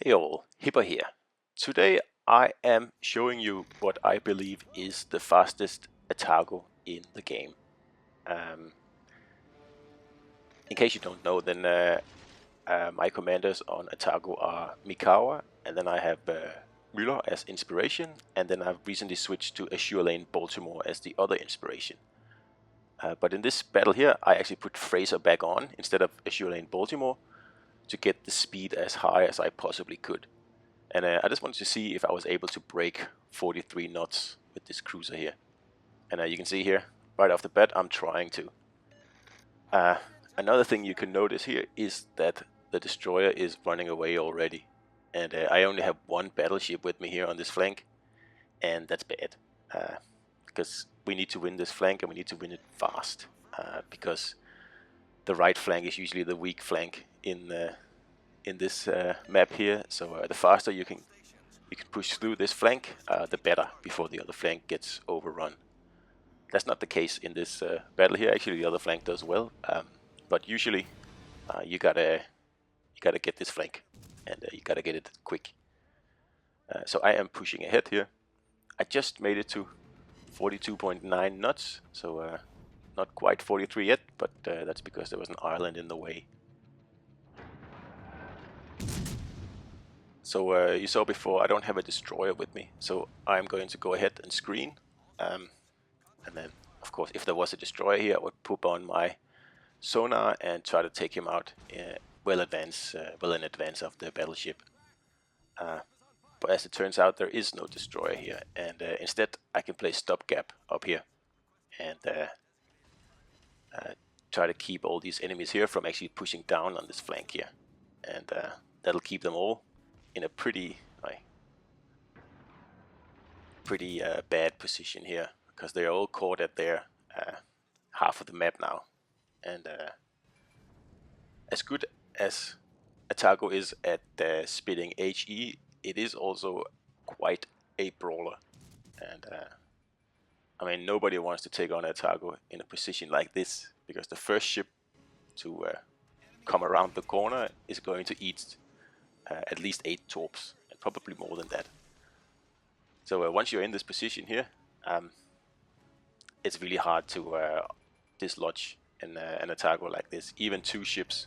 Hey all, Hipper here. Today I am showing you what I believe is the fastest Atago in the game. Um, in case you don't know, then my commanders on Atago are Mikawa, and then I have Müller as inspiration, and then I've recently switched to Azure Lane Baltimore as the other inspiration. But in this battle here, I actually put Fraser back on instead of Azure Lane Baltimore to get the speed as high as I possibly could. And I just wanted to see if I was able to break 43 knots with this cruiser here. And you can see here, right off the bat, I'm trying to. Another thing you can notice here is that the destroyer is running away already. And I only have one battleship with me here on this flank. And that's bad. Because we need to win this flank and we need to win it fast. Because the right flank is usually the weak flank in this map here. So the faster you can push through this flank, the better, before the other flank gets overrun. That's not the case in this battle here. Actually, the other flank does well, but usually you gotta get this flank, and you gotta get it quick. So I am pushing ahead here. I just made it to 42.9 knots, so not quite 43 yet, but that's because there was an island in the way. So you saw before, I don't have a destroyer with me, so I'm going to go ahead and screen. And then, of course, if there was a destroyer here, I would put on my sonar and try to take him out well in advance of the battleship. But as it turns out, there is no destroyer here, and instead I can play stopgap up here and try to keep all these enemies here from actually pushing down on this flank here, and that'll keep them all in a pretty bad position here, because they're all caught at their half of the map now. And as good as Atago is at spitting HE, it is also quite a brawler. And I mean, nobody wants to take on Atago in a position like this, because the first ship to come around the corner is going to eat at least 8 torps, and probably more than that. So once you're in this position here, it's really hard to dislodge an Atago like this. Even 2 ships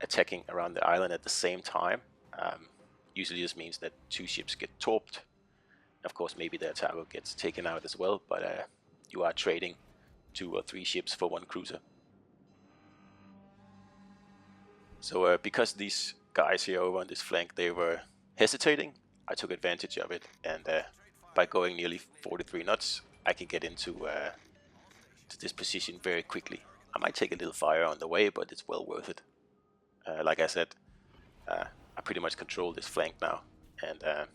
attacking around the island at the same time usually just means that 2 ships get torped. Of course, maybe the Atago gets taken out as well, but you are trading 2 or 3 ships for 1 cruiser. So because these guys here over on this flank, they were hesitating, I took advantage of it, and by going nearly 43 knots, I can get into to this position very quickly. I might take a little fire on the way, but it's well worth it. Like I said, I pretty much control this flank now, and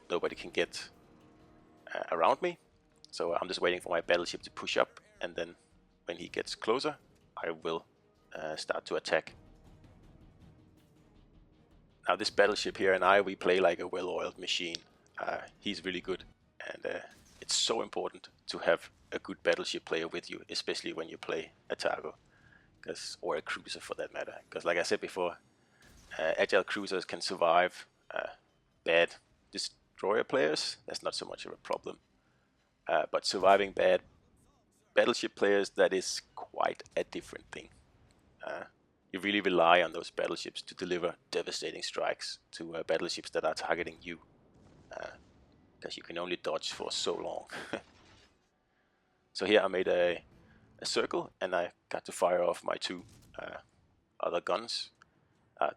nobody can get around me. So I'm just waiting for my battleship to push up, and then when he gets closer, I will start to attack. Now this battleship here and we play like a well-oiled machine. He's really good, and it's so important to have a good battleship player with you, especially when you play Atago, or a cruiser for that matter. Because like I said before, agile cruisers can survive bad destroyer players. That's not so much of a problem. But surviving bad battleship players, that is quite a different thing. You really rely on those battleships to deliver devastating strikes to battleships that are targeting you, because you can only dodge for so long. So here I made a circle, and I got to fire off my 2 other guns,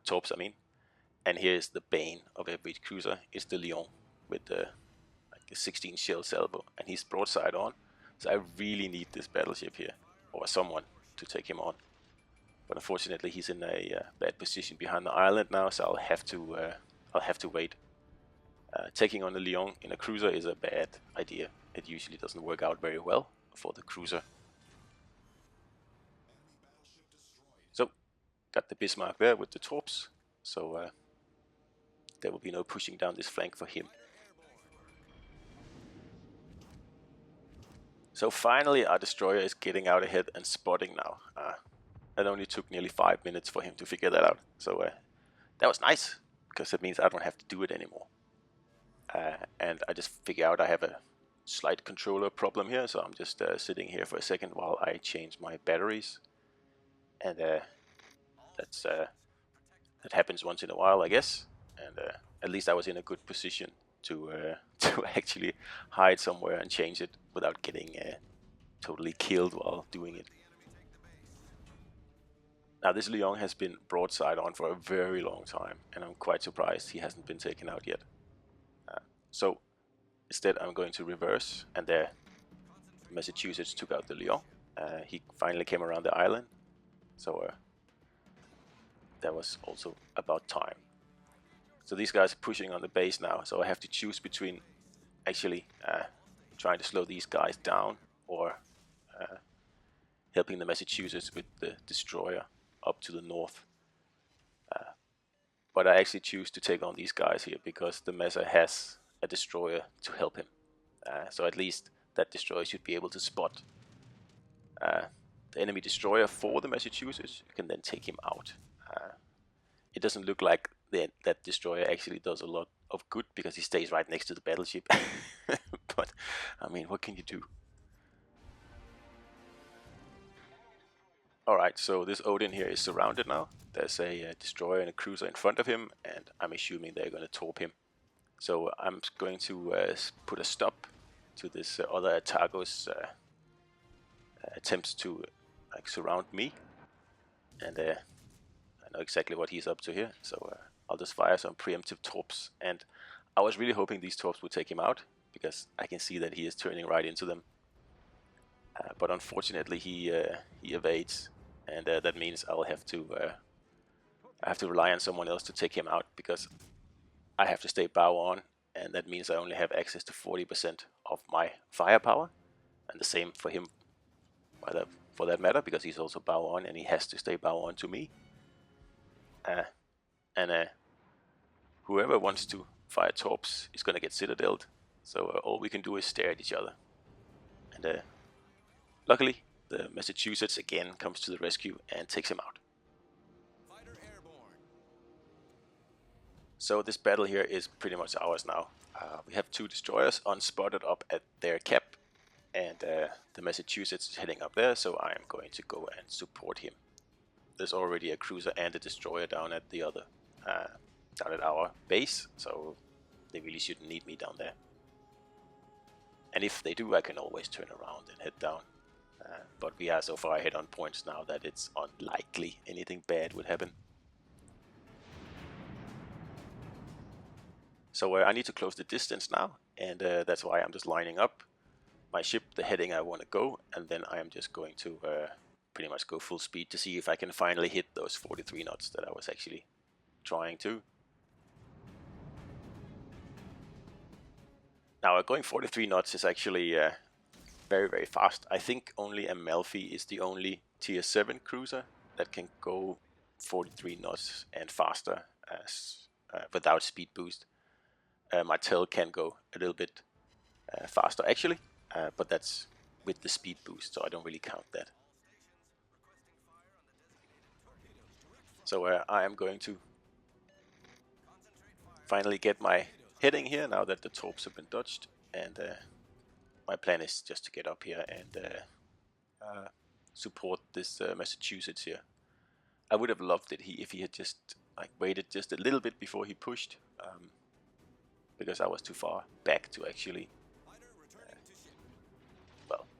torps I mean. And here's the bane of every cruiser, is the Lion with the 16 shell salvo, and he's broadside on. So I really need this battleship here, or someone to take him on. But unfortunately, he's in a bad position behind the island now, so I'll have to wait. Taking on the Lion in a cruiser is a bad idea. It usually doesn't work out very well for the cruiser. So, got the Bismarck there with the torps, so there will be no pushing down this flank for him. So finally, our destroyer is getting out ahead and spotting now. It only took nearly 5 minutes for him to figure that out. So that was nice, because that means I don't have to do it anymore. And I just figure out I have a slight controller problem here, so I'm just sitting here for a second while I change my batteries. And that happens once in a while, I guess. And at least I was in a good position to to actually hide somewhere and change it without getting totally killed while doing it. Now this Leon has been broadside on for a very long time, and I'm quite surprised he hasn't been taken out yet. So instead I'm going to reverse, and there Massachusetts took out the Leon. He finally came around the island, so that was also about time. So these guys are pushing on the base now, so I have to choose between actually trying to slow these guys down or helping the Massachusetts with the destroyer up to the north. But I actually choose to take on these guys here because the Mesa has a destroyer to help him. So at least that destroyer should be able to spot the enemy destroyer for the Massachusetts. You can then take him out. It doesn't look like that destroyer actually does a lot of good because he stays right next to the battleship. But I mean, what can you do? Alright, so this Odin here is surrounded now. There's a destroyer and a cruiser in front of him, and I'm assuming they're going to torp him. So I'm going to put a stop to this other Atago's attempts to surround me. And I know exactly what he's up to here, so I'll just fire some preemptive torps. And I was really hoping these torps would take him out, because I can see that he is turning right into them. But unfortunately he evades, and that means I'll have to rely on someone else to take him out, because I have to stay bow on, and that means I only have access to 40% of my firepower, and the same for him for that matter, because he's also bow on and he has to stay bow on to me. And whoever wants to fire torps is gonna get citadeled, so all we can do is stare at each other. And luckily the Massachusetts again comes to the rescue and takes him out. So this battle here is pretty much ours now. We have two destroyers unspotted up at their cap, and the Massachusetts is heading up there, so I am going to go and support him. There's already a cruiser and a destroyer down at the other, down at our base, so they really shouldn't need me down there. And if they do, I can always turn around and head down. But we are so far ahead on points now that it's unlikely anything bad would happen. So I need to close the distance now, and that's why I'm just lining up my ship, the heading I want to go, and then I am just going to pretty much go full speed to see if I can finally hit those 43 knots that I was actually trying to. Now going 43 knots is actually very, very fast. I think only Amalfi is the only tier 7 cruiser that can go 43 knots and faster as without speed boost. Martel can go a little bit faster actually, but that's with the speed boost, so I don't really count that. So I am going to finally get my heading here now that the torps have been dodged, and my plan is just to get up here and support this Massachusetts here. I would have loved it if he had just waited just a little bit before he pushed, because I was too far back to actually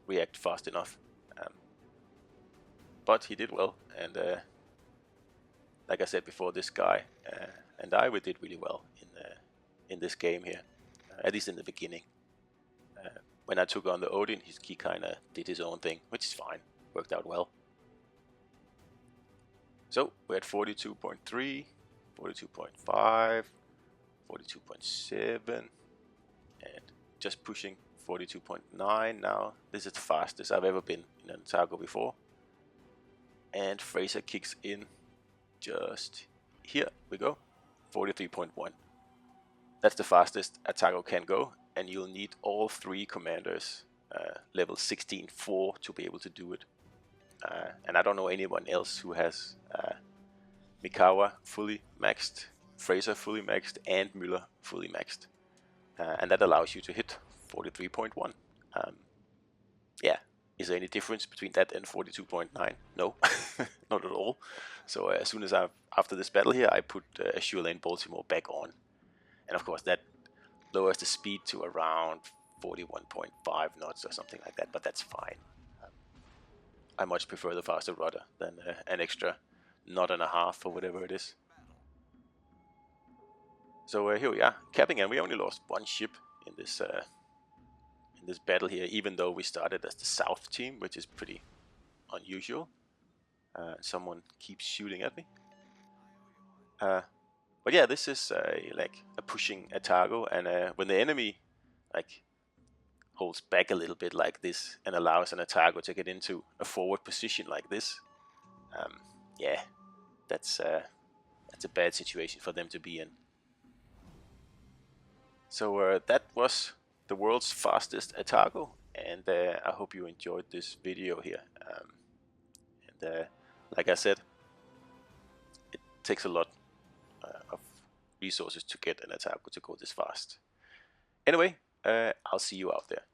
react fast enough. But he did well, and like I said before, this guy and we did really well in this game here, at least in the beginning. When I took on the Odin, he kind of did his own thing, which is fine, worked out well. So we're at 42.3, 42.5, 42.7, and just pushing 42.9 now. This is the fastest I've ever been in an Atago before. And Fraser kicks in just here we go, 43.1. That's the fastest Atago can go, and you'll need all 3 commanders level 16-4 to be able to do it. And I don't know anyone else who has Mikawa fully maxed Fraser fully maxed and Müller fully maxed. And that allows you to hit 43.1. Yeah, is there any difference between that and 42.9? No, not at all. So as soon as after this battle here, I put Assure Lane Baltimore back on. And of course that lowers the speed to around 41.5 knots or something like that, but that's fine. I much prefer the faster rudder than an extra knot and a half or whatever it is. So here we are, capping, and we only lost one ship in this battle here, even though we started as the south team, which is pretty unusual. Someone keeps shooting at me. But yeah, this is like a pushing Atago, and when the enemy like holds back a little bit like this and allows an Atago to get into a forward position like this, yeah, that's a bad situation for them to be in. So that was the world's fastest Atago, and I hope you enjoyed this video here. Like I said, it takes a lot of resources to get an Atago to go this fast. Anyway, I'll see you out there.